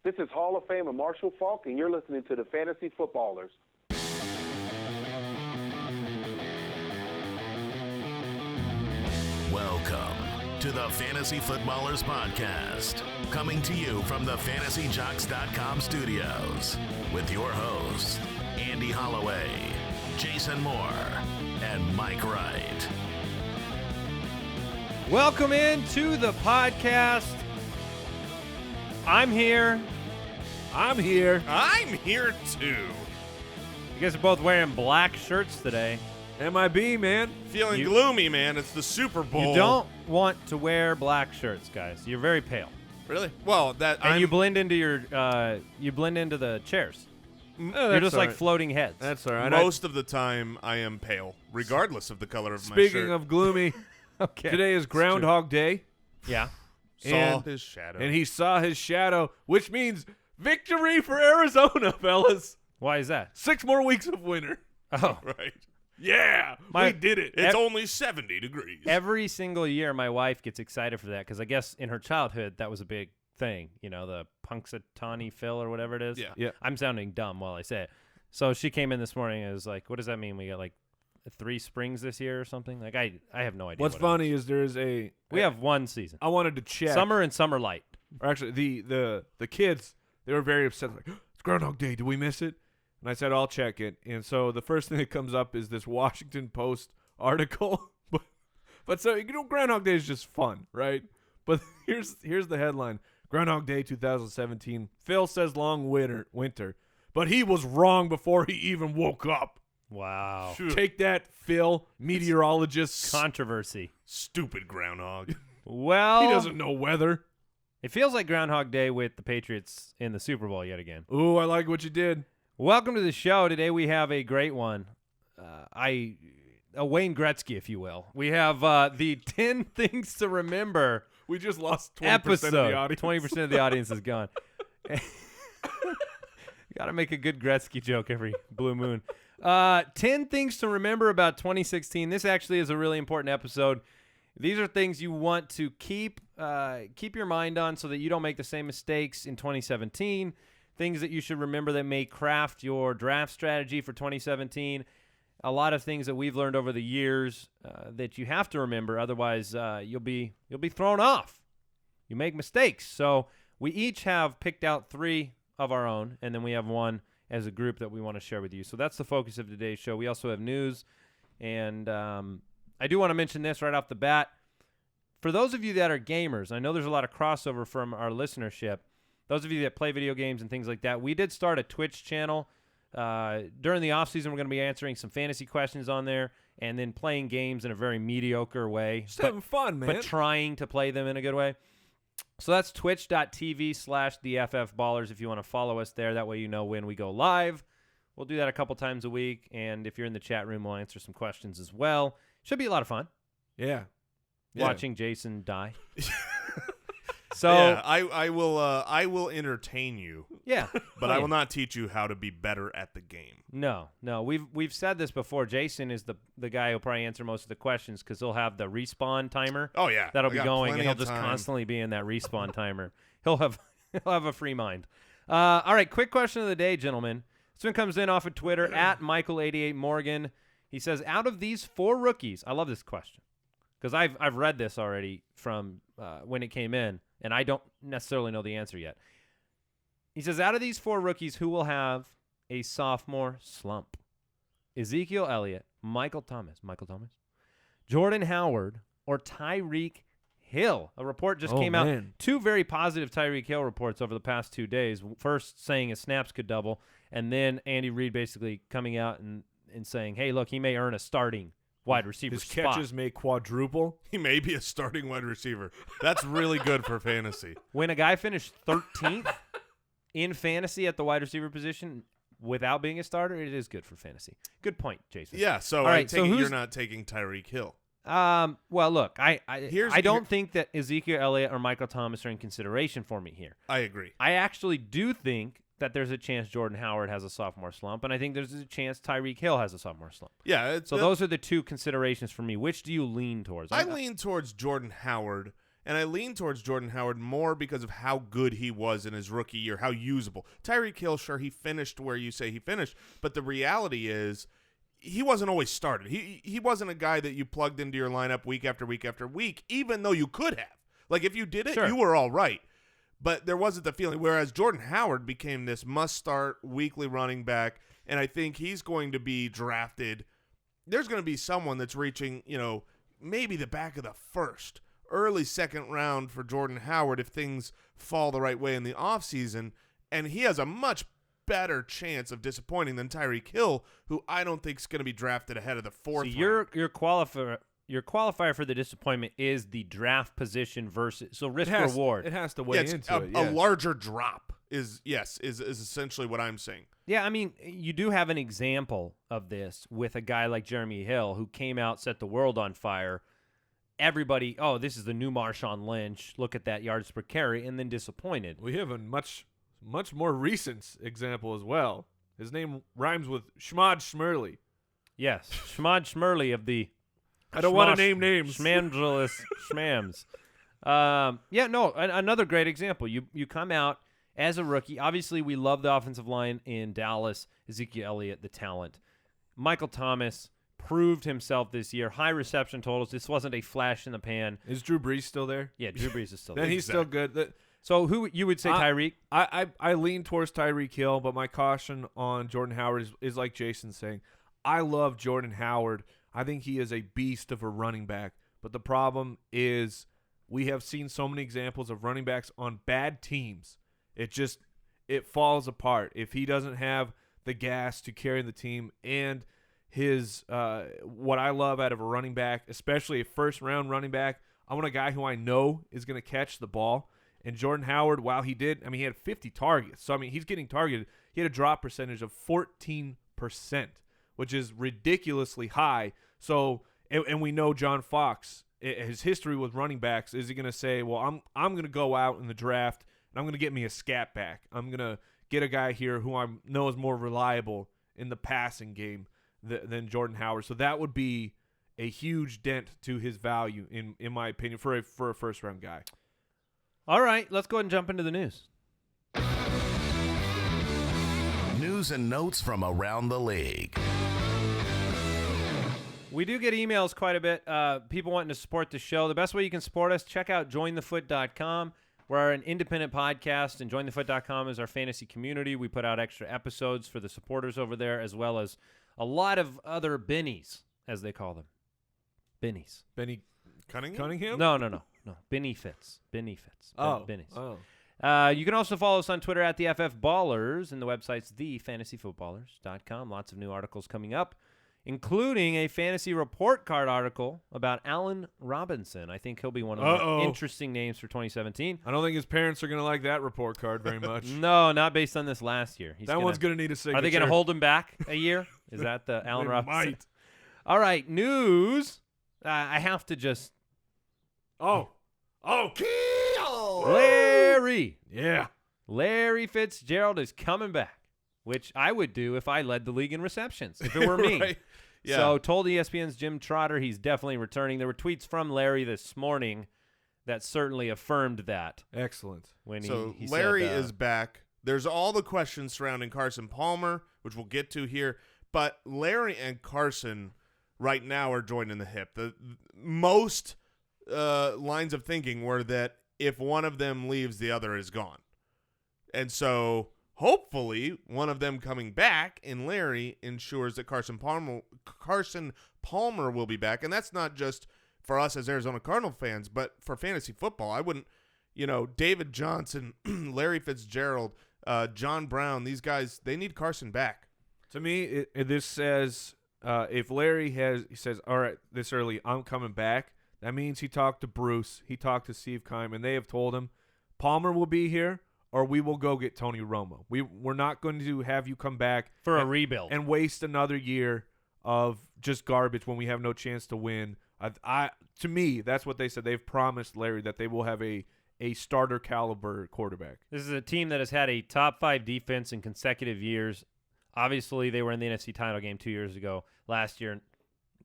This is Hall of Famer Marshall Faulk, and you're listening to the Fantasy Footballers. Welcome to the Fantasy Footballers Podcast, coming to you from the FantasyJocks.com studios with your hosts, Andy Holloway, Jason Moore, and Mike Wright. Welcome into the podcast. I'm here. I'm here. I'm here too. You guys are both wearing black shirts today. MIB, man. Feeling gloomy, man. It's the Super Bowl. You don't want to wear black shirts, guys. You're very pale. Really? Well, you blend into the chairs. You're just like floating heads. That's all right. Most of the time, I am pale, regardless of the color of my shirt. Speaking of gloomy, okay. Today is Groundhog Day. Yeah. Saw his shadow. And he saw his shadow, which means victory for Arizona, fellas. Why is that? 6 more weeks of winter. Oh. Right. Yeah, we did it. It's only 70 degrees. Every single year, my wife gets excited for that because I guess in her childhood, that was a big thing. You know, the Punxsutawney Phil or whatever it is. Yeah. I'm sounding dumb while I say it. So she came in this morning and was like, what does that mean? We got like 3 springs this year or something? Like, I have no idea. What's funny is there's we have one season. I wanted to check. Summer and summer light. Or actually, the kids, they were very upset. Like, it's Groundhog Day. Did we miss it? And I said, I'll check it. And so the first thing that comes up is this Washington Post article. but so, you know, Groundhog Day is just fun, right? But here's the headline. Groundhog Day 2017. Phil says long winter. But he was wrong before he even woke up. Wow. Take that, Phil, meteorologist. Controversy. Stupid groundhog. Well, He doesn't know weather. It feels like Groundhog Day with the Patriots in the Super Bowl yet again. Ooh, I like what you did. Welcome to the show. Today we have a great one. A Wayne Gretzky, if you will. We have the 10 things to remember. We just lost 20% episode. of the audience. 20% of the audience is gone. Got to make a good Gretzky joke every blue moon. 10 things to remember about 2016. This actually is a really important episode. These are things you want to keep your mind on so that you don't make the same mistakes in 2017. Things that you should remember that may craft your draft strategy for 2017. A lot of things that we've learned over the years that you have to remember. Otherwise, you'll be thrown off. You make mistakes. So we each have picked out 3 of our own, and then we have one as a group that we want to share with you. So that's the focus of today's show. We also have news, and I do want to mention this right off the bat. For those of you that are gamers, I know there's a lot of crossover from our listenership. Those of you that play video games and things like that, we did start a Twitch channel. During the offseason, we're going to be answering some fantasy questions on there and then playing games in a very mediocre way. Just having fun, man. But trying to play them in a good way. So that's twitch.tv/theFFballers if you want to follow us there. That way you know when we go live. We'll do that a couple times a week. And if you're in the chat room, we'll answer some questions as well. Should be a lot of fun. Yeah. Watching Jason die. So yeah, I will entertain you. Yeah, but I will not teach you how to be better at the game. No. We've said this before. Jason is the guy who'll probably answer most of the questions because he'll have the respawn timer. Oh yeah, that'll be going, and he'll just constantly be in that respawn timer. He'll have a free mind. All right, quick question of the day, gentlemen. This one comes in off of Twitter at Michael88Morgan. He says, out of these 4 rookies, I love this question because I've read this already from when it came in. And I don't necessarily know the answer yet. He says, out of these 4 rookies, who will have a sophomore slump? Ezekiel Elliott, Michael Thomas, Jordan Howard, or Tyreek Hill? A report just came out. 2 very positive Tyreek Hill reports over the past 2 days. First saying his snaps could double, and then Andy Reid basically coming out and saying, hey, look, he may earn a starting wide receiver His spot. catches may quadruple. He may be a starting wide receiver. That's really good for fantasy. When a guy finished 13th in fantasy at the wide receiver position without being a starter, it is good for fantasy. Good point, Jason. Yeah, so all right, I take it you're not taking Tyreek Hill. Well, look, I don't think that Ezekiel Elliott or Michael Thomas are in consideration for me here. I agree. I actually do think that there's a chance Jordan Howard has a sophomore slump, and I think there's a chance Tyreek Hill has a sophomore slump. Yeah. So those are the 2 considerations for me. Which do you lean towards? I lean towards Jordan Howard, And I lean towards Jordan Howard more because of how good he was in his rookie year, how usable. Tyreek Hill, sure, he finished where you say he finished, but the reality is he wasn't always started. He wasn't a guy that you plugged into your lineup week after week after week, even though you could have. Like, if you did it, Sure. you were all right. But there wasn't the feeling. Whereas Jordan Howard became this must-start weekly running back, and I think he's going to be drafted. There's going to be someone that's reaching, maybe the back of the first, early second round for Jordan Howard if things fall the right way in the offseason, and he has a much better chance of disappointing than Tyreek Hill, who I don't think is going to be drafted ahead of the fourth round. Your qualifier for the disappointment is the draft position versus risk reward. It has to weigh into it. A larger drop is essentially what I'm saying. Yeah, I mean, you do have an example of this with a guy like Jeremy Hill who came out, set the world on fire. Everybody, this is the new Marshawn Lynch. Look at that yards per carry, and then disappointed. We have a much more recent example as well. His name rhymes with Shmad Shmurley. Yes, Shmad Shmurley of the I don't want to name names. Schmandrelous Schmams. Another great example. You come out as a rookie. Obviously, we love the offensive line in Dallas. Ezekiel Elliott, the talent. Michael Thomas proved himself this year. High reception totals. This wasn't a flash in the pan. Is Drew Brees still there? Yeah, Drew Brees is still Then there. he's still good. So who you would say Tyreek? I lean towards Tyreek Hill, but my caution on Jordan Howard is like Jason's saying. I love Jordan Howard. I think he is a beast of a running back. But the problem is we have seen so many examples of running backs on bad teams. It falls apart. If he doesn't have the gas to carry the team and his what I love out of a running back, especially a first-round running back, I want a guy who I know is going to catch the ball. And Jordan Howard, while he had 50 targets. So, he's getting targeted. He had a drop percentage of 14%, which is ridiculously high. So, and we know John Fox, his history with running backs, is he going to say, well, I'm going to go out in the draft and I'm going to get me a scat back. I'm going to get a guy here who I know is more reliable in the passing game than Jordan Howard. So that would be a huge dent to his value, in my opinion, for a first-round guy. All right, let's go ahead and jump into the news. News and notes from around the league. We do get emails quite a bit. People wanting to support the show. The best way you can support us, check out jointhefoot.com. We're an independent podcast, and jointhefoot.com is our fantasy community. We put out extra episodes for the supporters over there, as well as a lot of other bennies, as they call them. Bennies. Benny Cunningham? No. Benefits. Oh. Bennies. Oh. You can also follow us on Twitter at the FF Ballers, and the website's thefantasyfootballers.com. Lots of new articles coming up, including a fantasy report card article about Allen Robinson. I think he'll be one of the more interesting names for 2017. I don't think his parents are going to like that report card very much. No, not based on this last year. One's going to need a signature. Are they going to hold him back a year? Is that the Allen Robinson? Might. All right, news. I have to just... Larry! Yeah. Larry Fitzgerald is coming back, which I would do if I led the league in receptions, if it were me. Right. Yeah. So told ESPN's Jim Trotter he's definitely returning. There were tweets from Larry this morning that certainly affirmed that. Excellent. When So he Larry said, is back. There's all the questions surrounding Carson Palmer, which we'll get to here. But Larry and Carson right now are joined in the hip. The most lines of thinking were that if one of them leaves, the other is gone. And so hopefully one of them coming back in Larry ensures that Carson Palmer will be back. And that's not just for us as Arizona Cardinal fans, but for fantasy football. I wouldn't, David Johnson, Larry Fitzgerald, John Brown, these guys, they need Carson back. To me, this says if Larry he says, all right, this early, I'm coming back, that means he talked to Bruce, he talked to Steve Keim, and they have told him Palmer will be here or we will go get Tony Romo. We're not going to have you come back for a rebuild and waste another year of just garbage when we have no chance to win. To me, that's what they said. They've promised Larry that they will have a starter caliber quarterback. This is a team that has had a top 5 defense in consecutive years. Obviously, they were in the NFC title game 2 years ago. Last year,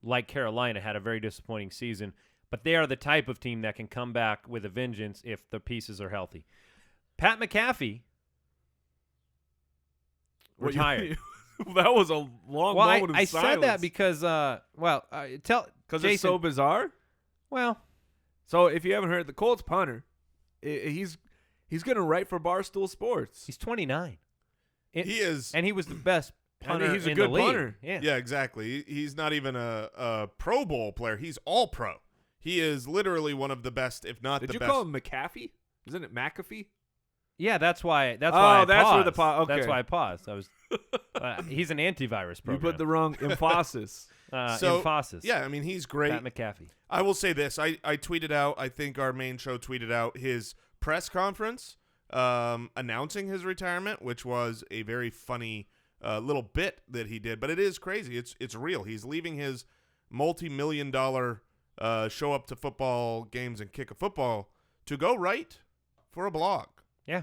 like Carolina, had a very disappointing season. but they are the type of team that can come back with a vengeance if the pieces are healthy. Pat McAfee retired. That was a long moment of I silence. said that because, Because it's so bizarre? Well, so if you haven't heard, the Colts punter, he's going to write for Barstool Sports. he's 29. He is. And he was the best punter he's a in good the league. punter. Yeah, exactly. He's not even a Pro Bowl player. He's all pro. He is literally one of the best, if not the best. Did you call him McAfee? Isn't it McAfee? Yeah, that's why. That's why. I that's paused. where the pause. Okay. That's why I paused. I was. He's an antivirus program. You put the wrong emphasis. emphasis. Yeah, I mean, he's great. Pat McAfee. I will say this. I tweeted out, I think our main show tweeted out his press conference announcing his retirement, which was a very funny little bit that he did. But it is crazy. It's real. He's leaving his multi-million-dollar show up to football games and kick a football to go write for a blog. Yeah.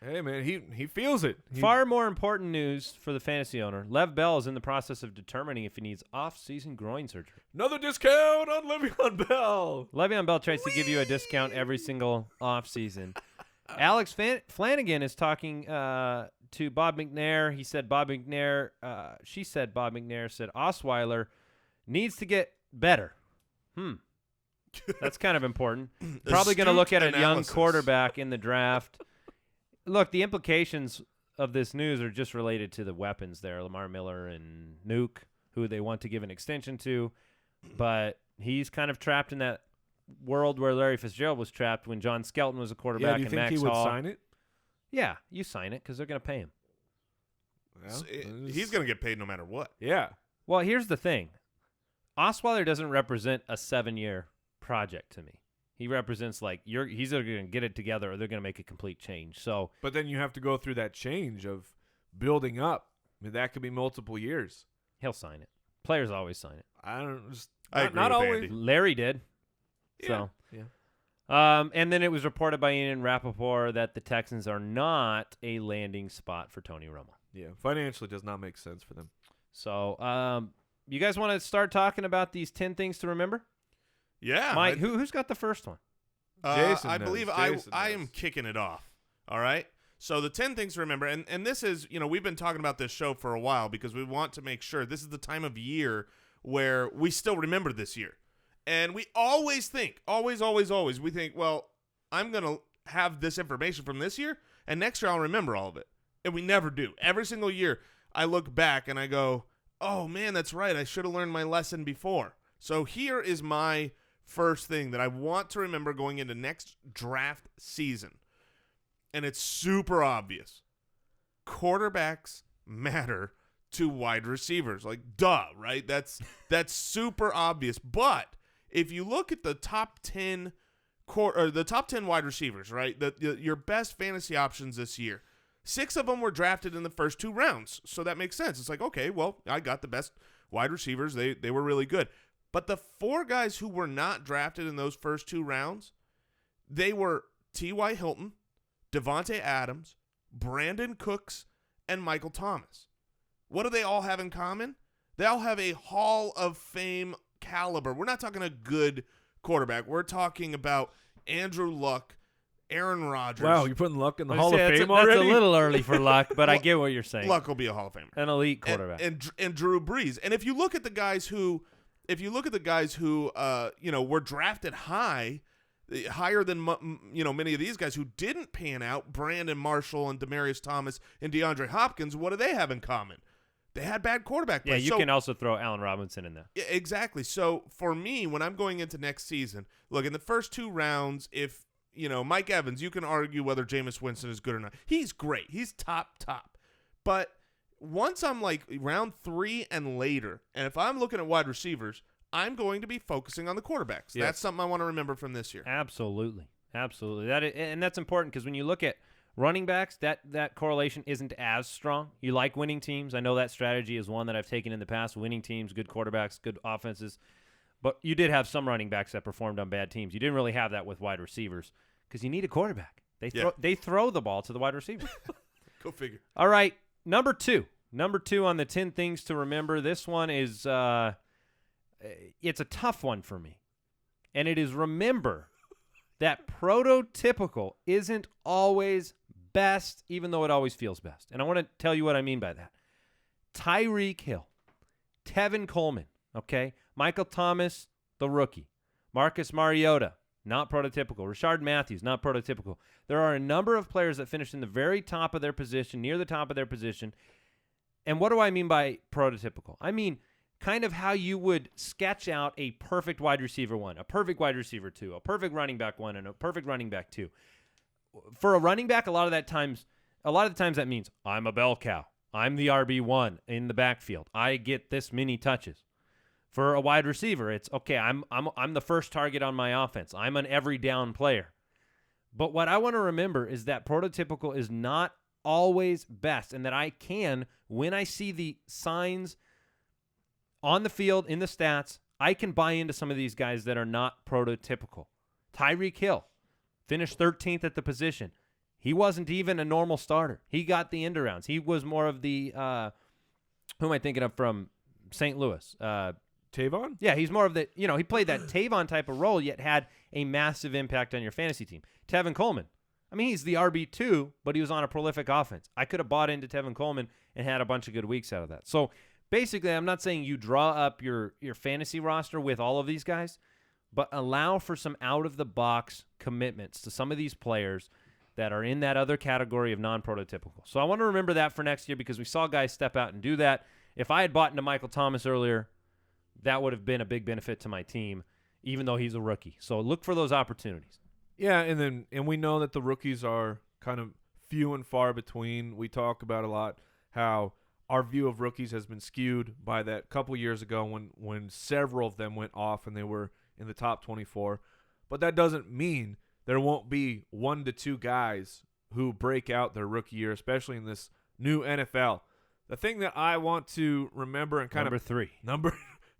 Hey, man, he feels it. Far more important news for the fantasy owner. Lev Bell is in the process of determining if he needs off-season groin surgery. Another discount on Le'Veon Bell. Le'Veon Bell tries to give you a discount every single off-season. Alex Flanagan is talking to Bob McNair. He said she said Bob McNair said Osweiler needs to get better. That's kind of important. Probably going to look at a young quarterback in the draft. Look, the implications of this news are just related to the weapons there, Lamar Miller and Nuke, who they want to give an extension to. But he's kind of trapped in that world where Larry Fitzgerald was trapped when John Skelton was a quarterback. Yeah, do you and think Max he would Hall. sign it? Yeah, you sign it because they're going to pay him. Well, So he's going to get paid no matter what. Yeah. Well, here's the thing. Osweiler doesn't represent a 7-year project to me. He represents he's either going to get it together or they're going to make a complete change. So, But then you have to go through that change of building up. I mean, that could be multiple years. he'll sign it. Players always sign it. I don't just I agree not with always. Andy. Larry did. Yeah. So, Yeah. and then it was reported by Ian Rappaport that the Texans are not a landing spot for Tony Romo. Yeah. Financially does not make sense for them. So, you guys want to start talking about these 10 things to remember? Yeah. Mike, who's got the first one? Jason I knows. believe Jason I knows. am kicking it off. All right. So the 10 things to remember, and this is, we've been talking about this show for a while because we want to make sure this is the time of year where we still remember this year. And we always think, always, we think, well, I'm going to have this information from this year, and next year I'll remember all of it. And we never do. Every single year I look back and I go, oh, man, that's right. I should have learned my lesson before. So here is my first thing that I want to remember going into next draft season. And it's super obvious. Quarterbacks matter to wide receivers. Like, duh, right? That's super obvious. But if you look at the top 10 wide receivers, right? Your best fantasy options this year, 6 of them were drafted in the first 2 rounds. So that makes sense. It's like, okay, well, I got the best wide receivers. They were really good. But the 4 guys who were not drafted in those first 2 rounds, they were T.Y. Hilton, Devontae Adams, Brandon Cooks, and Michael Thomas. What do they all have in common? They all have a Hall of Fame caliber. We're not talking a good quarterback. We're talking about Andrew Luck, Aaron Rodgers. Wow, you're putting Luck in the I'd Hall say of that's Fame already? That's a little early for Luck, but I get what you're saying. Luck will be a Hall of Famer. An elite quarterback. And Drew Brees. And if you look at the guys who were drafted higher than many of these guys who didn't pan out, Brandon Marshall and Demaryius Thomas and DeAndre Hopkins, what do they have in common? They had bad quarterback play. Yeah, you can also throw Allen Robinson in there. Yeah, exactly. So for me, when I'm going into next season, look, in the first 2 rounds, if Mike Evans, you can argue whether Jameis Winston is good or not. He's great. He's top. But once I'm like round 3 and later, and if I'm looking at wide receivers, I'm going to be focusing on the quarterbacks. Yes. That's something I want to remember from this year. Absolutely. And that's important because when you look at running backs, that correlation isn't as strong. You like winning teams. I know that strategy is one that I've taken in the past. Winning teams, good quarterbacks, good offenses. But you did have some running backs that performed on bad teams. You didn't really have that with wide receivers because you need a quarterback. They throw the ball to the wide receiver. Go figure. All right, number 2 on the 10 things to remember. This one is it's a tough one for me. And it is remember that prototypical isn't always best, even though it always feels best. And I want to tell you what I mean by that. Tyreek Hill, Tevin Coleman, okay? Michael Thomas, the rookie. Marcus Mariota, not prototypical. Rashard Matthews, not prototypical. There are a number of players that finished in the very top of their position, near the top of their position. And what do I mean by prototypical? I mean kind of how you would sketch out a perfect wide receiver 1, a perfect wide receiver 2, a perfect running back 1, and a perfect running back 2. For a running back, a lot of the times that means I'm a bell cow. I'm the RB1 in the backfield. I get this many touches. For a wide receiver, it's okay, I'm the first target on my offense. I'm an every down player. But what I want to remember is that prototypical is not always best, and that I can, when I see the signs on the field, in the stats, I can buy into some of these guys that are not prototypical. Tyreek Hill finished 13th at the position. He wasn't even a normal starter. He got the end arounds. He was more of the, who am I thinking of from St. Louis? Tavon? Yeah, he's more of the, he played that Tavon type of role, yet had a massive impact on your fantasy team. Tevin Coleman. I mean, he's the RB2, but he was on a prolific offense. I could have bought into Tevin Coleman and had a bunch of good weeks out of that. So basically, I'm not saying you draw up your fantasy roster with all of these guys, but allow for some out-of-the-box commitments to some of these players that are in that other category of non-prototypical. So I want to remember that for next year because we saw guys step out and do that. If I had bought into Michael Thomas earlier, that would have been a big benefit to my team, even though he's a rookie. So look for those opportunities. Yeah, and we know that the rookies are kind of few and far between. We talk about a lot how our view of rookies has been skewed by that couple years ago when several of them went off and they were in the top 24. But that doesn't mean there won't be 1 to 2 guys who break out their rookie year, especially in this new NFL. The thing that I want to remember and kind of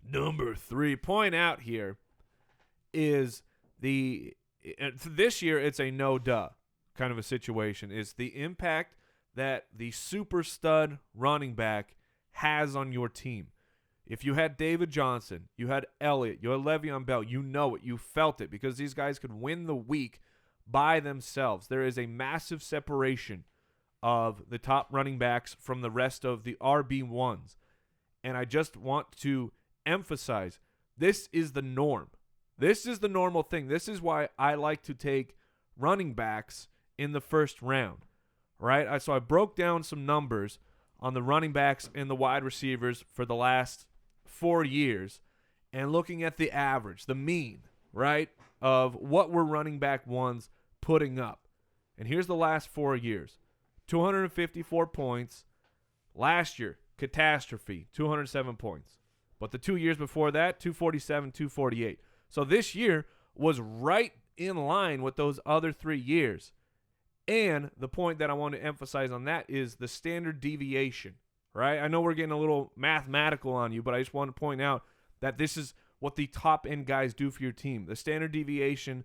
number 3 point out here is this year it's a no-duh kind of a situation, is the impact that the super stud running back has on your team. If you had David Johnson, you had Elliott, you had Le'Veon Bell, you know it, you felt it, because these guys could win the week by themselves. There is a massive separation of the top running backs from the rest of the RB1s. And I just want to emphasize, this is the norm. This is the normal thing. This is why I like to take running backs in the first round, right? So I broke down some numbers on the running backs and the wide receivers for the last 4 years, and looking at the average, the mean, right, of what were running back ones putting up. And here's the last 4 years. 254 points. Last year, catastrophe, 207 points. But the 2 years before that, 247, 248. So this year was right in line with those other 3 years. And the point that I want to emphasize on that is the standard deviation, right? I know we're getting a little mathematical on you, but I just want to point out that this is what the top-end guys do for your team. The standard deviation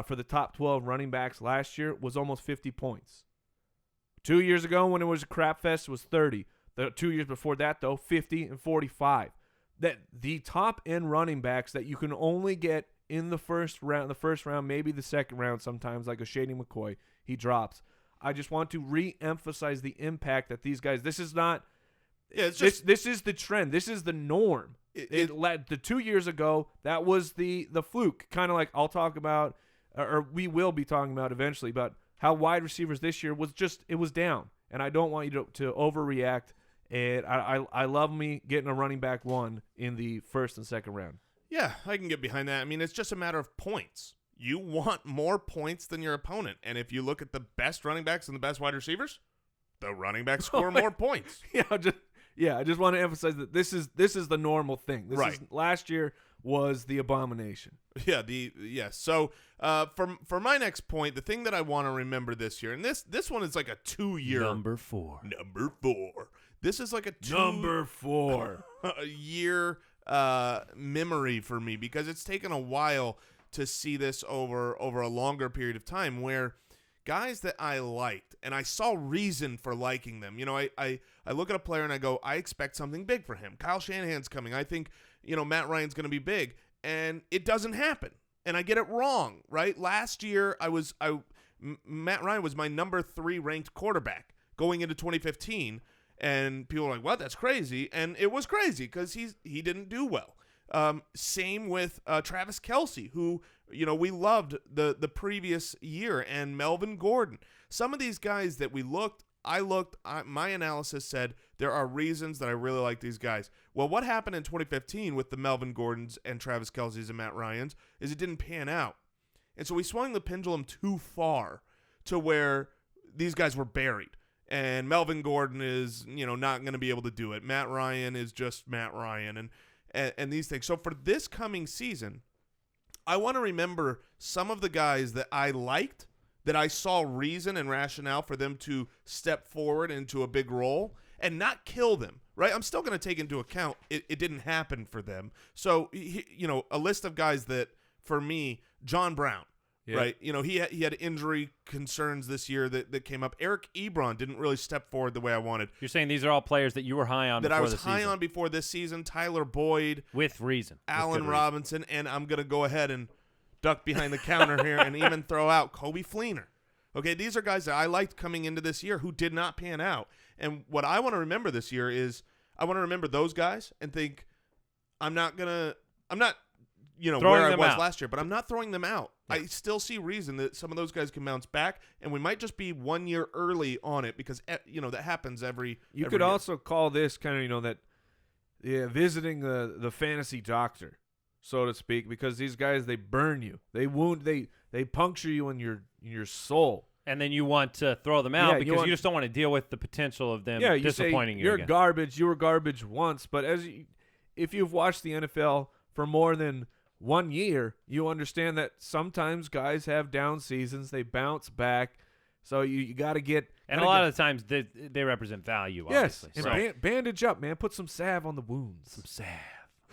for the top 12 running backs last year was almost 50 points. 2 years ago, when it was a crap fest, it was 30. The 2 years before that, though, 50 and 45. That the top-end running backs that you can only get in the first round, maybe the second round sometimes, like a Shady McCoy, he drops. I just want to re-emphasize the impact that these guys, this is not, this is the trend. This is the norm. The 2 years ago, that was the fluke. Kind of like I'll talk about, or we will be talking about eventually, about how wide receivers this year was just, it was down. And I don't want you to overreact. And I love me getting a running back one in the first and second round. Yeah, I can get behind that. I mean, it's just a matter of points. You want more points than your opponent. And if you look at the best running backs and the best wide receivers, the running backs score more points. I just want to emphasize that this is the normal thing. Last year was the abomination. So for my next point, the thing that I want to remember this year, and this one is like a 2 year Number four. This is like a Number 4 year memory for me, because it's taken a while to see this over a longer period of time, where guys that I liked and I saw reason for liking them. You know, I look at a player and I go, I expect something big for him. Kyle Shanahan's coming. I think, Matt Ryan's going to be big, and it doesn't happen. and I get it wrong, right? Last year, Matt Ryan was my number 3 ranked quarterback going into 2015, and people were like, "What? That's crazy!" And it was crazy because he didn't do well. Same with Travis Kelce, who we loved the previous year, and Melvin Gordon. Some of these guys that my analysis said there are reasons that I really like these guys. Well, what happened in 2015 with the Melvin Gordons and Travis Kelce's and Matt Ryans is it didn't pan out. And so we swung the pendulum too far to where these guys were buried. And Melvin Gordon is, not going to be able to do it. Matt Ryan is just Matt Ryan and these things. So for this coming season, I want to remember some of the guys that I liked, that I saw reason and rationale for them to step forward into a big role and not kill them, right? I'm still going to take into account it didn't happen for them. So, a list of guys that, for me, John Brown, right? He had injury concerns this year that came up. Eric Ebron didn't really step forward the way I wanted. You're saying these are all players that you were high on that before I was the high season. on before this season. Tyler Boyd. With reason. Allen Robinson. And I'm going to go ahead and duck behind the counter here and even throw out Kobe Fleener. Okay, these are guys that I liked coming into this year who did not pan out. And what I want to remember this year is I want to remember those guys and think I'm not where I was last year, but I'm not throwing them out. Yeah. I still see reason that some of those guys can bounce back, and we might just be 1 year early on it because, that happens every You every could year. also call this kind of, visiting the fantasy doctor, so to speak, because these guys, they burn you. They wound, they puncture you in your soul. And then you want to throw them out because you just don't want to deal with the potential of them disappointing you. You're again. garbage. You were garbage once, but if you've watched the NFL for more than 1 year, you understand that sometimes guys have down seasons. They bounce back. So you got to get – And a lot of the times they represent value, obviously. Yes, and bandage up, man. Put some salve on the wounds. Some salve.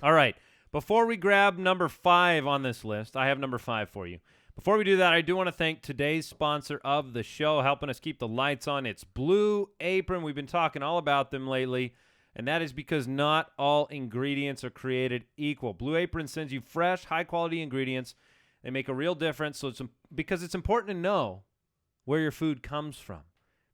All right. Before we grab number 5 on this list, I have number 5 for you. Before we do that, I do want to thank today's sponsor of the show, helping us keep the lights on. It's Blue Apron. We've been talking all about them lately, and that is because not all ingredients are created equal. Blue Apron sends you fresh, high-quality ingredients. They make a real difference, because it's important to know where your food comes from.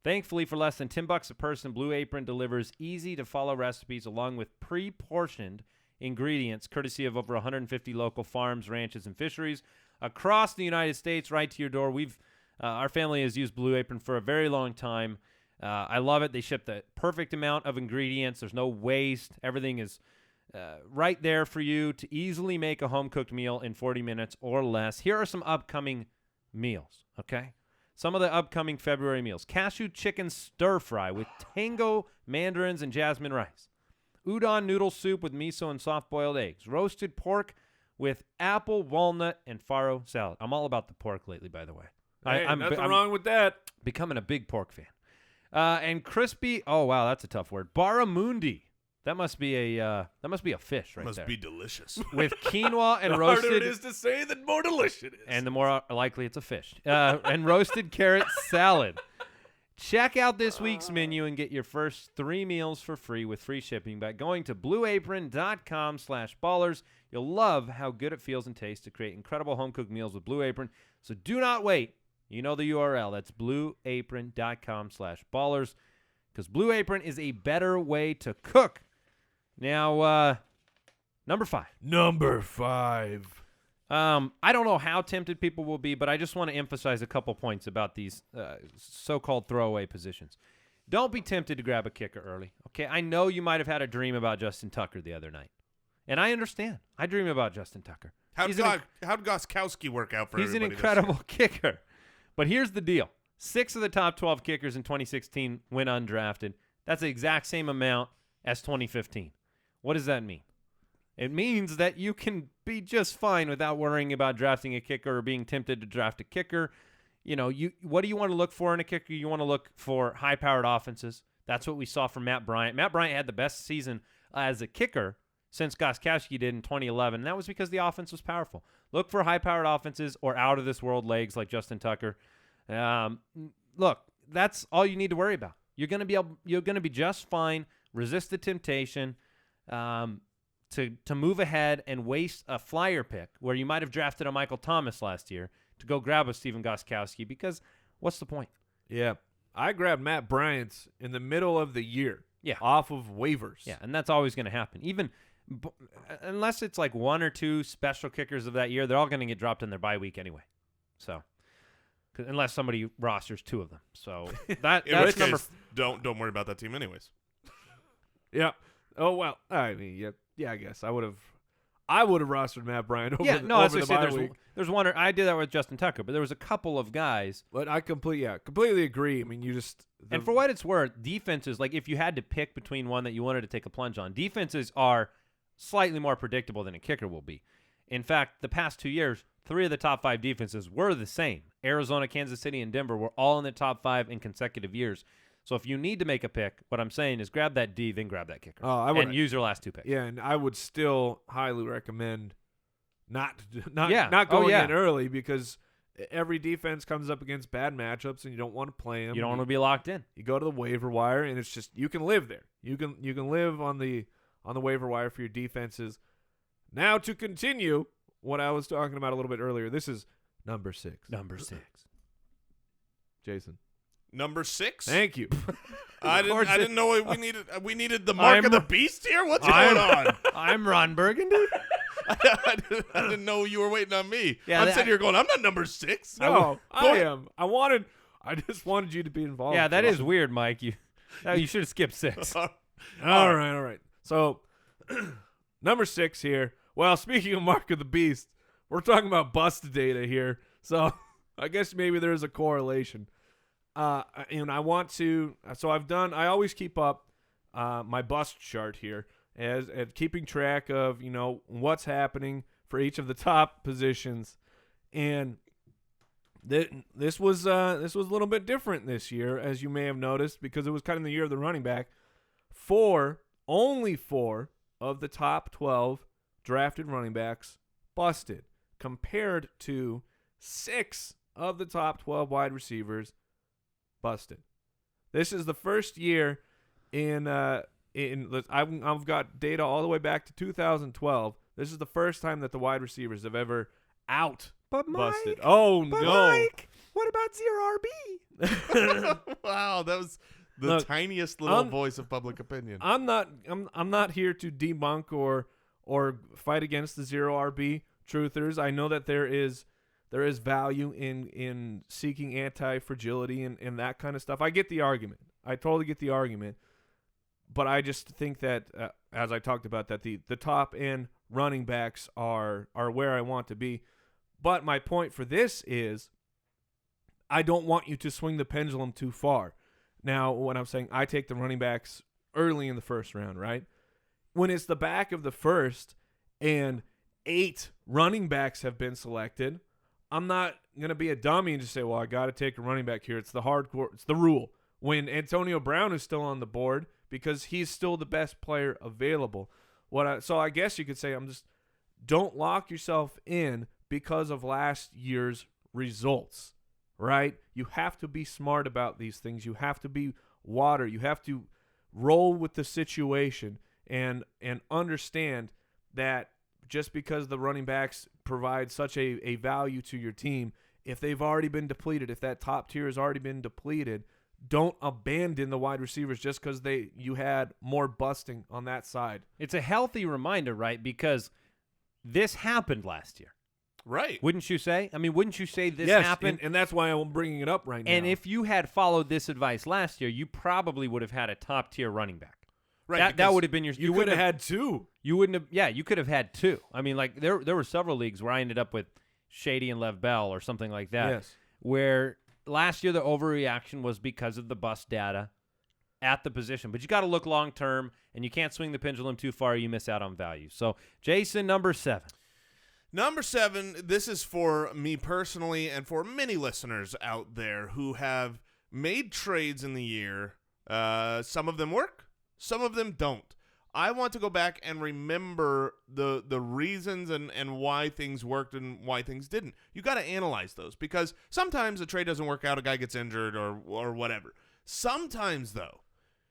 Thankfully, for less than $10 a person, Blue Apron delivers easy-to-follow recipes along with pre-portioned ingredients, courtesy of over 150 local farms, ranches, and fisheries across the United States, right to your door. Our family has used Blue Apron for a very long time. I love it. They ship the perfect amount of ingredients. There's no waste. Everything is right there for you to easily make a home-cooked meal in 40 minutes or less. Here are some upcoming meals, okay? Some of the upcoming February meals. Cashew chicken stir-fry with tango mandarins and jasmine rice. Udon noodle soup with miso and soft-boiled eggs. Roasted pork with apple, walnut, and farro salad. I'm all about the pork lately, by the way. Hey, I'm nothing wrong with that. Becoming a big pork fan. And crispy, oh, wow, that's a tough word. Barramundi. That must be a fish right there. Must be delicious. With quinoa and The roasted. harder it is to say, the more delicious it is. And the more likely it's a fish. And roasted carrot salad. Check out this week's menu and get your first 3 meals for free with free shipping by going to blueapron.com/ballers. You'll love how good it feels and tastes to create incredible home-cooked meals with Blue Apron. So do not wait. You know the URL. That's blueapron.com/ballers, because Blue Apron is a better way to cook. Now, number 5. Number 5. I don't know how tempted people will be, but I just want to emphasize a couple points about these so-called throwaway positions. Don't be tempted to grab a kicker early. Okay, I know you might have had a dream about Justin Tucker the other night, and I understand. I dream about Justin Tucker. How'd Goskowski work out for He's an everybody incredible kicker. But here's the deal. 6 of the top 12 kickers in 2016 went undrafted. That's the exact same amount as 2015. What does that mean? It means that you can be just fine without worrying about drafting a kicker or being tempted to draft a kicker. What do you want to look for in a kicker? You want to look for high-powered offenses. That's what we saw from Matt Bryant. Matt Bryant had the best season as a kicker since Goskowski did in 2011, and that was because the offense was powerful. Look for high-powered offenses or out-of-this-world legs like Justin Tucker. Look, that's all you need to worry about. You're going to be just fine. Resist the temptation. to move ahead and waste a flyer pick where you might have drafted a Michael Thomas last year to go grab a Steven Gostkowski, because what's the point? Yeah. I grabbed Matt Bryant in the middle of the year off of waivers. Yeah, and that's always going to happen. Even unless it's like one or two special kickers of that year, they're all going to get dropped in their bye week anyway. So, unless somebody rosters two of them. So that's number. Don't worry about that team anyways. Yeah. Oh well. I mean, yeah. I guess I would have rostered Matt Bryant over the bye week. There's one. I did that with Justin Tucker, but there was a couple of guys. But I completely agree. I mean, you just and for what it's worth, defenses, like if you had to pick between one that you wanted to take a plunge on, defenses are slightly more predictable than a kicker will be. In fact, the past 2 years, 3 of the top 5 defenses were the same. Arizona, Kansas City, and Denver were all in the top 5 in consecutive years. So if you need to make a pick, what I'm saying is grab that D, then grab that kicker. And use your last 2 picks. Yeah, and I would still highly recommend not going in early, because every defense comes up against bad matchups and you don't want to play them. You don't want to be locked in. You go to the waiver wire and it's just you can live there. You can live on the waiver wire for your defenses. Now to continue what I was talking about a little bit earlier. This is number 6. Jason. Number 6? Thank you. I didn't know we needed the mark of the beast here. What's going on? I'm Ron Burgundy. I didn't know you were waiting on me. Yeah, I'm sitting here going, I'm not number 6. No, I am. I just wanted you to be involved. Yeah, that is weird, Mike. You should have skipped 6. All right. So number 6 here. Well, speaking of mark of the beast, we're talking about bust data here. So I guess maybe there's a correlation. And I want to. So I always keep up my bust chart here as keeping track of what's happening for each of the top positions, and this was a little bit different this year, as you may have noticed, because it was kind of the year of the running back. Only 4 of the top 12 drafted running backs busted, compared to 6 of the top 12 wide receivers busted. This is the first year I've got data all the way back to 2012. This is the first time that the wide receivers have ever busted. Oh no! Mike, what about 0 RB? Wow, that was the tiniest little voice of public opinion. I'm not here to debunk or fight against the 0 RB truthers. I know that there is value in seeking anti-fragility and that kind of stuff. I get the argument. I totally get the argument. But I just think that, as I talked about, that the top end running backs are where I want to be. But my point for this is I don't want you to swing the pendulum too far. Now, when I'm saying I take the running backs early in the first round, right? When it's the back of the first and 8 running backs have been selected, I'm not going to be a dummy and just say, well, I got to take a running back here. It's the rule. When Antonio Brown is still on the board, because he's still the best player available. So I guess you could say don't lock yourself in because of last year's results, right? You have to be smart about these things. You have to be water. You have to roll with the situation and understand that just because the running backs provide such a value to your team, if they've already been depleted, if that top tier has already been depleted, don't abandon the wide receivers just because you had more busting on that side. It's a healthy reminder, right? Because this happened last year. Right. Wouldn't you say? I mean, wouldn't you say this yes, happened? And that's why I'm bringing it up right now. And if you had followed this advice last year, you probably would have had a top-tier running back. Right. That would have been your... You could have had 2. You wouldn't have... Yeah, you could have had 2. I mean, like, there were several leagues where I ended up with Shady and Lev Bell or something like that. Yes. Where... Last year, the overreaction was because of the bust data at the position. But you got to look long-term, and you can't swing the pendulum too far or you miss out on value. So, Jason, number 7. Number 7, this is for me personally and for many listeners out there who have made trades in the year. Some of them work, some of them don't. I want to go back and remember the reasons and why things worked and why things didn't. You got to analyze those, because sometimes a trade doesn't work out, a guy gets injured or whatever. Sometimes, though,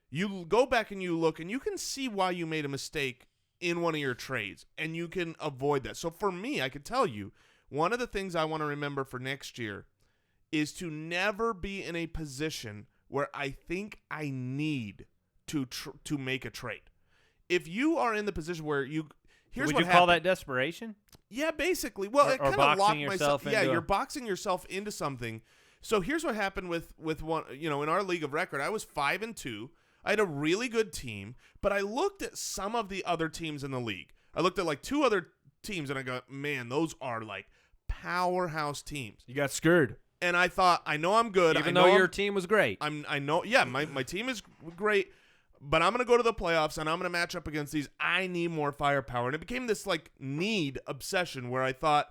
you go back and you look and you can see why you made a mistake in one of your trades, and you can avoid that. So for me, I can tell you, one of the things I want to remember for next year is to never be in a position where I think I need to make a trade. If you are in the position where here's Would you call that desperation? Yeah, basically. Well, Or it kind of boxing locked yourself myself. Yeah, into you're boxing yourself into something. So here's what happened with one. In our league of record, I was 5-2. I had a really good team, but I looked at some of the other teams in the league. I looked at like 2 other teams, and I go, man, those are like powerhouse teams. You got scared. And I thought, I know I'm good. Even though your team was great. I know, yeah, my team is great, but I'm going to go to the playoffs, and I'm going to match up against these. I need more firepower. And it became this, like, need obsession where I thought,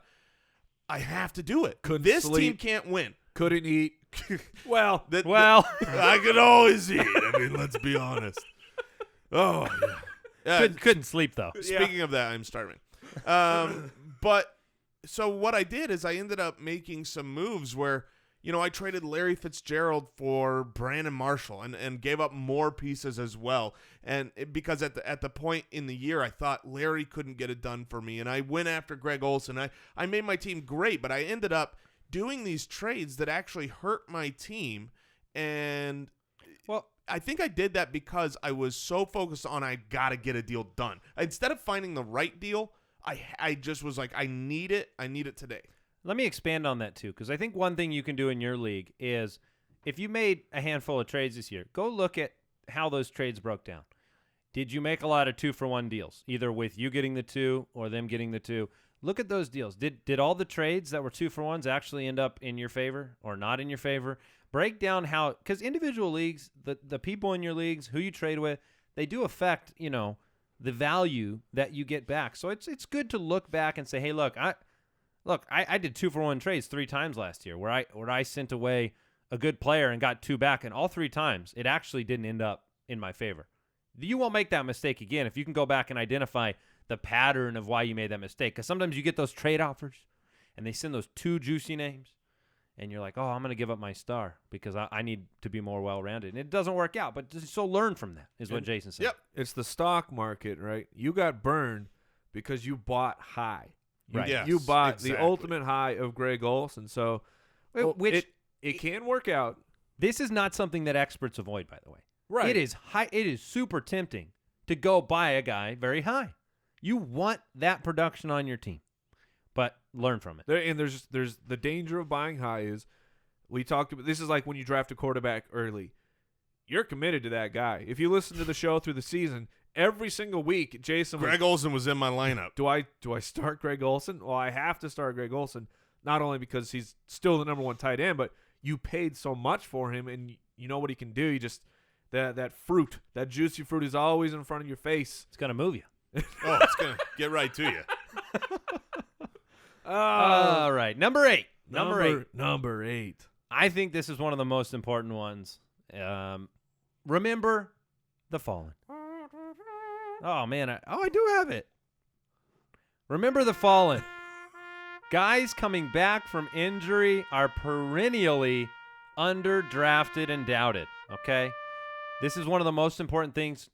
I have to do it. This team can't win. Couldn't eat. Well, I could always eat. I mean, let's be honest. Oh, yeah. couldn't sleep, though. Speaking of that, I'm starving. But so what I did is I ended up making some moves where, I traded Larry Fitzgerald for Brandon Marshall and gave up more pieces as well. And because at the point in the year, I thought Larry couldn't get it done for me. And I went after Greg Olsen. I made my team great, but I ended up doing these trades that actually hurt my team. And I think I did that because I was so focused on I got to get a deal done. Instead of finding the right deal, I just was like, I need it. I need it today. Let me expand on that, too, because I think one thing you can do in your league is if you made a handful of trades this year, go look at how those trades broke down. Did you make a lot of 2-for-1 deals, either with you getting the 2 or them getting the 2? Look at those deals. Did all the trades that were 2-for-1s actually end up in your favor or not in your favor? Break down how – because individual leagues, the people in your leagues, who you trade with, they do affect, the value that you get back. So it's good to look back and say, hey, look, I did 2-for-1 trades 3 times last year where I sent away a good player and got 2 back, and all 3 times it actually didn't end up in my favor. You won't make that mistake again if you can go back and identify the pattern of why you made that mistake. Because sometimes you get those trade offers, and they send those 2 juicy names, and you're like, oh, I'm going to give up my star because I need to be more well-rounded. And it doesn't work out, but so learn from that is what Jason said. Yep. It's the stock market, right? You got burned because you bought high. Right. Yes, You bought exactly. the ultimate high of Greg Olsen. So it can work out. This is not something that experts avoid, by the way. Right. It is high. It is super tempting to go buy a guy very high. You want that production on your team, but learn from it. There's the danger of buying high is we talked about. This is like when you draft a quarterback early. You're committed to that guy. If you listen to the show through the season, every single week, Jason. Greg Olsen was in my lineup. Do I start Greg Olsen? Well, I have to start Greg Olsen, not only because he's still the number 1 tight end, but you paid so much for him, and you know what he can do. You just that fruit, that juicy fruit, is always in front of your face. It's gonna move you. Oh, it's going to get right to you. All right, number 8. Number 8. I think this is one of the most important ones. Remember the fallen. Oh man, I do have it. Remember the fallen. Guys coming back from injury are perennially underdrafted and doubted. Okay, this is one of the most important things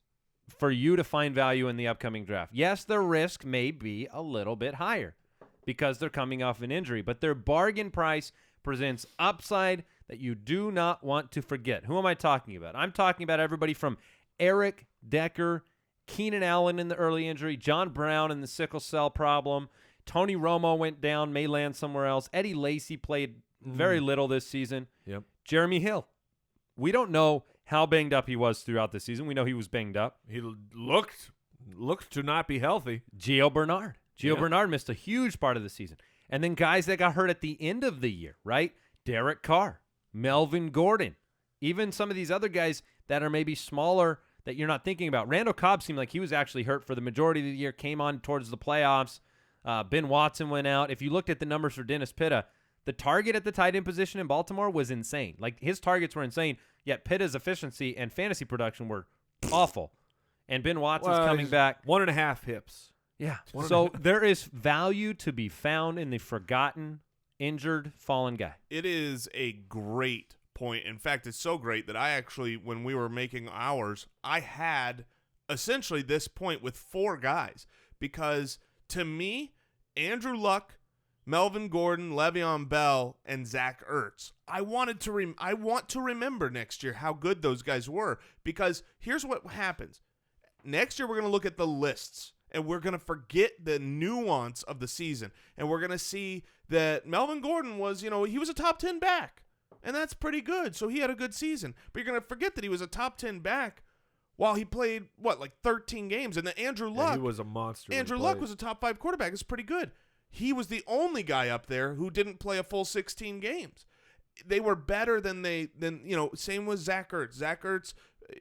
for you to find value in the upcoming draft. Yes, their risk may be a little bit higher because they're coming off an injury, but their bargain price presents upside that you do not want to forget. Who am I talking about? I'm talking about everybody from Eric Decker, Keenan Allen in the early injury, John Brown in the sickle cell problem, Tony Romo went down, may land somewhere else. Eddie Lacy played very little this season. Yep. Jeremy Hill. We don't know how banged up he was throughout the season. We know he was banged up. He looked to not be healthy. Gio Bernard. Bernard missed a huge part of the season. And then guys that got hurt at the end of the year, right? Derek Carr, Melvin Gordon, even some of these other guys that are maybe smaller that you're not thinking about. Randall Cobb seemed like he was actually hurt for the majority of the year, came on towards the playoffs. Ben Watson went out. If you looked at the numbers for Dennis Pitta, the target at the tight end position in Baltimore was insane. Like, his targets were insane, yet Pitta's efficiency and fantasy production were awful. And Ben Watson's coming back. 1.5 hips. Yeah. So there is value to be found in the forgotten, injured, fallen guy. It is a great point. In fact, it's so great that I actually, when we were making ours, I had essentially this point with 4 guys, because to me, Andrew Luck, Melvin Gordon, Le'Veon Bell, and Zach Ertz. I want to remember next year how good those guys were, because here's what happens. Next year we're going to look at the lists, and we're going to forget the nuance of the season, and we're going to see that Melvin Gordon was, he was a top 10 back, and that's pretty good, so he had a good season. But you're going to forget that he was a top 10 back while he played, 13 games, and that Andrew Luck. He was a monster. Andrew Luck was a top 5 quarterback. It's pretty good. He was the only guy up there who didn't play a full 16 games. They were better than same with Zach Ertz. Zach Ertz,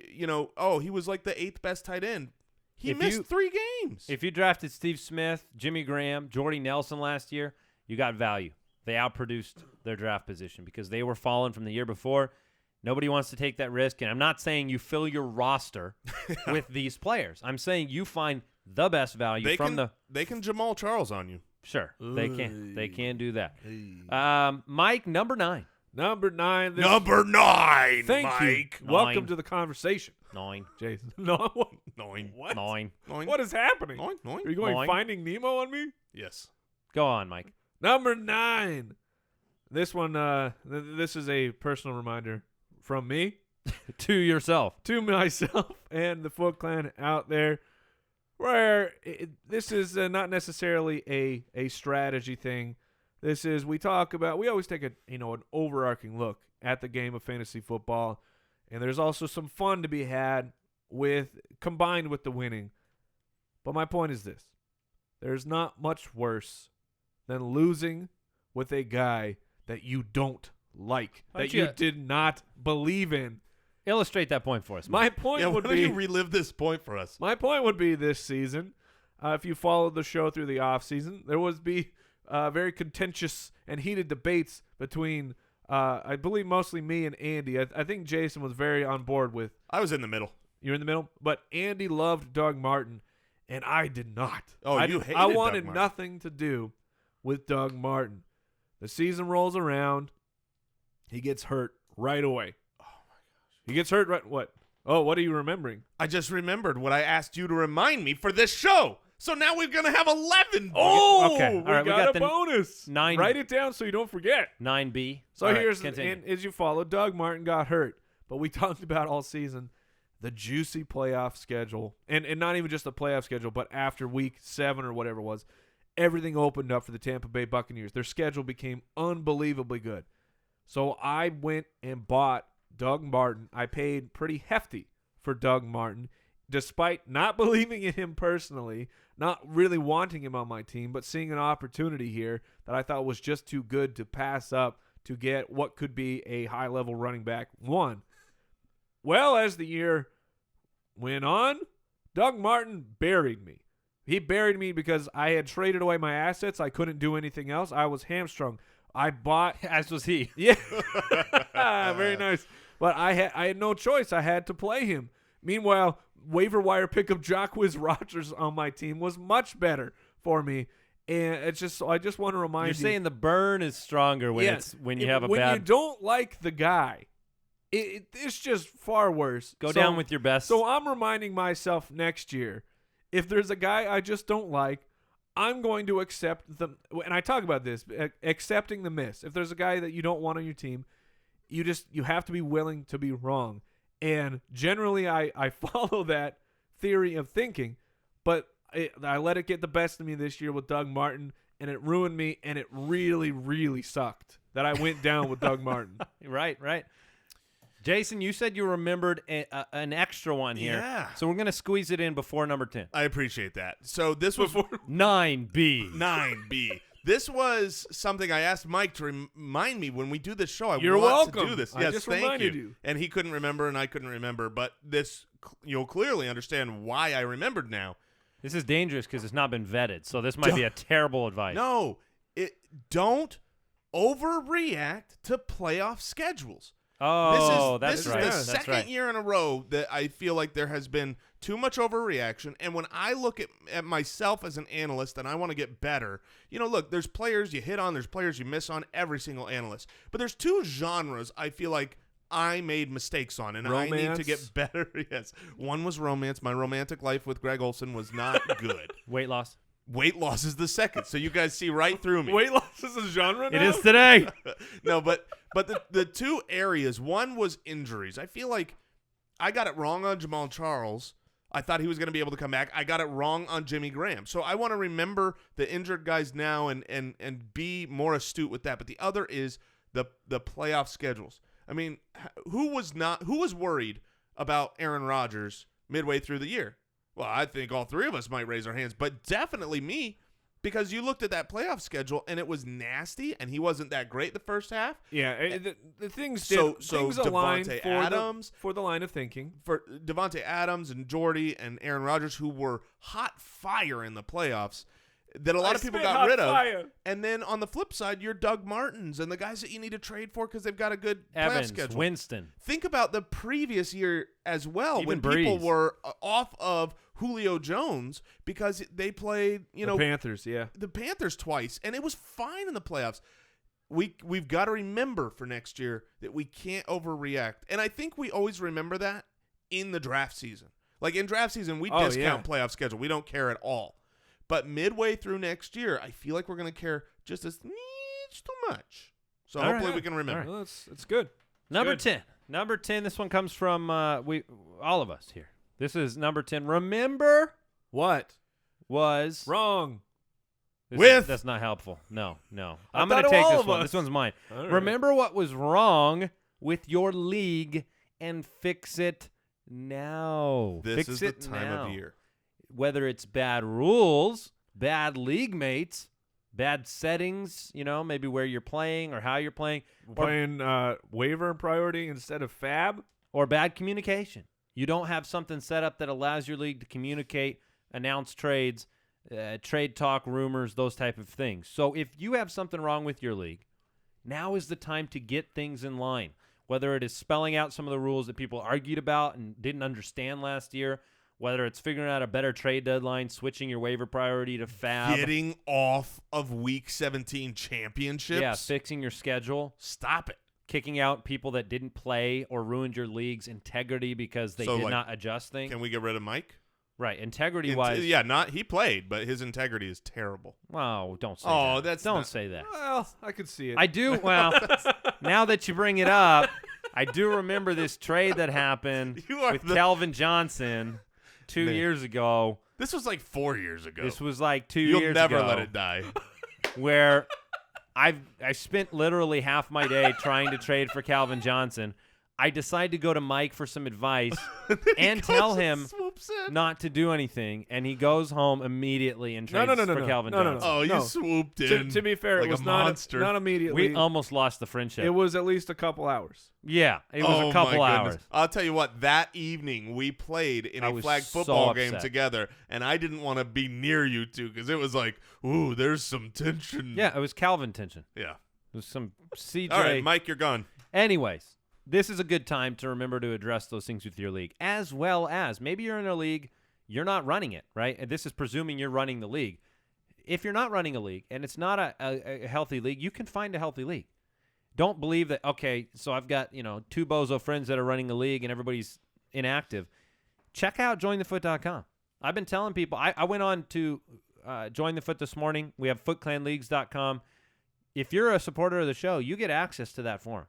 he was like the 8th best tight end. He missed 3 games. If you drafted Steve Smith, Jimmy Graham, Jordy Nelson last year, you got value. They outproduced their draft position because they were falling from the year before. Nobody wants to take that risk, and I'm not saying you fill your roster with these players. I'm saying you find the best value They can Jamal Charles on you. Sure, they can. They can do that. Mike, number 9. Number 9. Number 9. Thank Mike. you. Welcome to the conversation, 9. Jason. No, what? 9. What? 9. What is happening? 9. 9. Are you going 9. Finding Nemo on me? Yes. Go on, Mike. Number 9. This one. This is a personal reminder from me To yourself. to myself and the Foot Clan out there, where this is not necessarily a strategy thing. This is, we always take an overarching look at the game of fantasy football, and there's also some fun to be had combined with the winning. But my point is this: there's not much worse than losing with a guy that you don't like, that you did not believe in. Illustrate that point for us, Mike. My point would why don't be you relive this point for us? My point would be this season, if you followed the show through the offseason, there would be very contentious and heated debates between, I believe, mostly me and Andy. I think Jason was very on board with. I was in the middle. You're in the middle? But Andy loved Doug Martin, and I did not. Oh, I you hated I Doug wanted Martin. nothing to do with Doug Martin. The season rolls around. He gets hurt right away. Oh, my gosh. He gets hurt right. What? Oh, what are you remembering? I just remembered what I asked you to remind me for this show. So now we're going to have 11. Oh, okay. All right, we we got got a the bonus. 9. Write it down so you don't forget. 9B. So All right, here's continue. and as you follow, Doug Martin got hurt, but we talked about all season the juicy playoff schedule, and not even just the playoff schedule, but after week 7 or whatever it was, everything opened up for the Tampa Bay Buccaneers. Their schedule became unbelievably good. So I went and bought Doug Martin. I paid pretty hefty for Doug Martin, despite not believing in him personally, not really wanting him on my team, but seeing an opportunity here that I thought was just too good to pass up to get what could be a high-level running back one. Well, as the year went on, Doug Martin buried me. He buried me because I had traded away my assets. I couldn't do anything else. I was hamstrung. I bought, As was he. yeah, very nice. But I had no choice. I had to play him. Meanwhile, waiver wire pickup Jacquizz Rodgers on my team was much better for me. And it's just, I just want to remind you. You're saying the burn is stronger when you have a when bad. you don't like the guy, it's just far worse. Go down with your best. So I'm reminding myself next year, if there's a guy I just don't like, I'm going to accept them. And I talk about this, accepting the miss. If there's a guy that you don't want on your team, you have to be willing to be wrong. And generally, I follow that theory of thinking, but I let it get the best of me this year with Doug Martin, and it ruined me, and it really, really sucked that I went down with Doug Martin. Right. Jason, you said you remembered an extra one here. Yeah. So we're going to squeeze it in before number 10. I appreciate that. So this was 9B. 9B. This was something I asked Mike to remind me when we do this show. You're want welcome. to do this. I Yes, just thank reminded you. you. And he couldn't remember, and I couldn't remember. But this, you'll clearly understand why I remembered now. This is dangerous because it's not been vetted. So this might be a terrible advice. No, don't overreact to playoff schedules. Oh, this right. is the That's second right. year in a row that I feel like there has been too much overreaction. And when I look at myself as an analyst and I want to get better, look, there's players you hit on, there's players you miss on, every single analyst. But there's two genres I feel like I made mistakes on, and I need to get better. Yes, one was romance. My romantic life with Greg Olson was not good. Weight loss. Weight loss is the second, so you guys see right through me. Weight loss is a genre now? It is today. No, but the two areas, one was injuries. I feel like I got it wrong on Jamal Charles. I thought he was going to be able to come back. I got it wrong on Jimmy Graham. So I want to remember the injured guys now and be more astute with that. But the other is the playoff schedules. I mean, who was worried about Aaron Rodgers midway through the year? Well, I think all three of us might raise our hands, but definitely me, because you looked at that playoff schedule and it was nasty, and he wasn't that great the first half. Yeah, the things things aligned Devontae for Adams for the line of thinking. For Devontae Adams and Jordy and Aaron Rodgers, who were hot fire in the playoffs, that a lot of people got rid of. And then on the flip side, you're Doug Martins and the guys that you need to trade for because they've got a good Evans, playoff schedule. Winston. Think about the previous year as well, Even when Breeze. people were off of Julio Jones because they played, The Panthers, yeah. the Panthers twice, and it was fine in the playoffs. We've got to remember for next year that we can't overreact. And I think we always remember that in the draft season. Like in draft season, we discount playoff schedule. We don't care at all. But midway through next year, I feel like we're going to care just as too much. So hopefully we can remember. All right. Well, it's good. Number 10. Number 10. This one comes from all of us here. This is number 10. Remember What was wrong? That's not helpful. No. I'm going to take this one. This one's mine. All right. Remember what was wrong with your league and fix it now. This Fix is the it time now. of year. Whether it's bad rules, bad league mates, bad settings, maybe where you're playing or how you're playing. Playing waiver and priority instead of fab. Or bad communication. You don't have something set up that allows your league to communicate, announce trades, trade talk, rumors, those type of things. So if you have something wrong with your league, now is the time to get things in line. Whether it is spelling out some of the rules that people argued about and didn't understand last year, whether it's figuring out a better trade deadline, switching your waiver priority to fab. Getting off of Week 17 championships. Yeah, fixing your schedule. Stop it. Kicking out people that didn't play or ruined your league's integrity because they did not adjust things. Can we get rid of Mike? Right, integrity-wise. He played, but his integrity is terrible. Oh, don't say that. Don't say that. Well, I could see it. I do. Well, now that you bring it up, I do remember this trade that happened with Calvin Johnson 2 years ago. This was like 4 years ago. This was like 2 years ago. You'll never let it die. Where I spent literally half my day trying to trade for Calvin Johnson. I decide to go to Mike for some advice and tell him not to do anything, and he goes home immediately and trades for Calvin Johnson. Oh, you swooped in. To be fair, like it was a monster. not immediately. We almost lost the friendship. It was at least a couple hours. Yeah, it was a couple hours. I'll tell you what, that evening we played in a flag football game together, and I didn't want to be near you two because it was like, ooh, there's some tension. Yeah, it was Calvin tension. Yeah. It was some CJ. All right, Mike, you're gone. Anyways, this is a good time to remember to address those things with your league, as well as maybe you're in a league, you're not running it, right? And this is presuming you're running the league. If you're not running a league and it's not a healthy league, you can find a healthy league. Don't believe that, okay, so I've got, two bozo friends that are running a league and everybody's inactive. Check out jointhefoot.com. I've been telling people, I went on to Join the Foot this morning. We have footclanleagues.com. If you're a supporter of the show, you get access to that forum.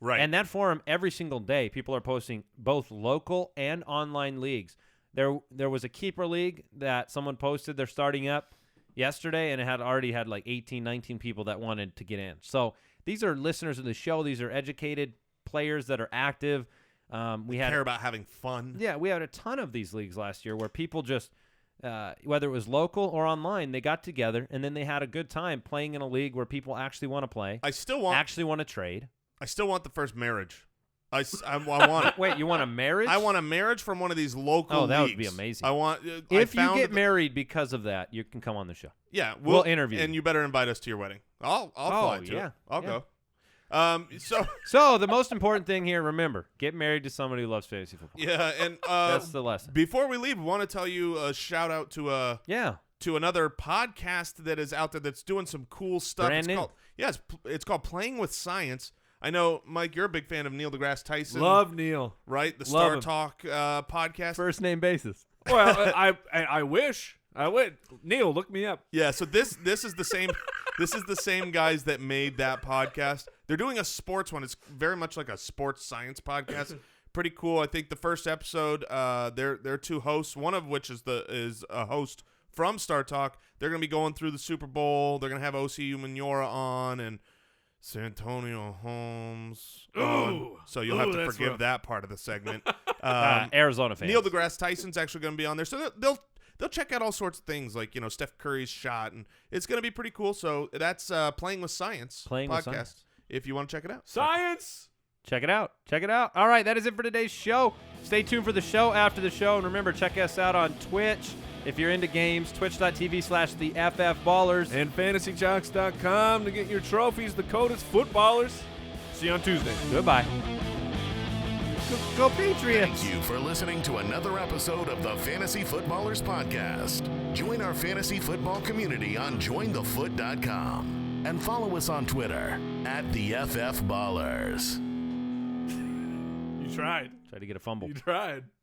Right. And that forum, every single day, people are posting both local and online leagues. There was a keeper league that someone posted. They're starting up yesterday, and it had already had like 18, 19 people that wanted to get in. So these are listeners of the show. These are educated players that are active. We care about having fun. Yeah, we had a ton of these leagues last year where people just, whether it was local or online, they got together, and then they had a good time playing in a league where people actually want to play. Actually want to trade. I still want the first marriage. I want it. Wait, you want a marriage? I want a marriage from one of these local leagues. That would be amazing. I want. If you get married because of that, you can come on the show. Yeah, we'll interview. And you better invite us to your wedding. I'll fly to it. I'll go. So the most important thing here, remember, get married to somebody who loves fantasy football. Yeah, and that's the lesson. Before we leave, I want to tell you a shout out to to another podcast that is out there that's doing some cool stuff. Brand new. It's called Playing with Science. I know, Mike, you're a big fan of Neil deGrasse Tyson. Love Neil. Right? The Love Star him. Talk podcast. First name basis. Well, I wish. I would. Neil, look me up. Yeah, so this is the same this is the same guys that made that podcast. They're doing a sports one. It's very much like a sports science podcast. Pretty cool. I think the first episode, they're two hosts, one of which is a host from Star Talk. They're going to be going through the Super Bowl. They're going to have OCU Manora on and Santonio Holmes on. So you'll have to forgive that part of the segment. Arizona fans. Neil deGrasse Tyson's actually going to be on there. So they'll check out all sorts of things like, Steph Curry's shot, and it's going to be pretty cool. So that's Playing with Science podcast, if you want to check it out. Science! Check it out. Check it out. All right, that is it for today's show. Stay tuned for the show after the show. And remember, check us out on Twitch. If you're into games, twitch.tv/theFFballers. And fantasyjocks.com to get your trophies. The code is footballers. See you on Tuesday. Goodbye. Go Patriots. Thank you for listening to another episode of the Fantasy Footballers Podcast. Join our fantasy football community on jointhefoot.com and follow us on Twitter @theFFballers. You tried. Try to get a fumble. You tried.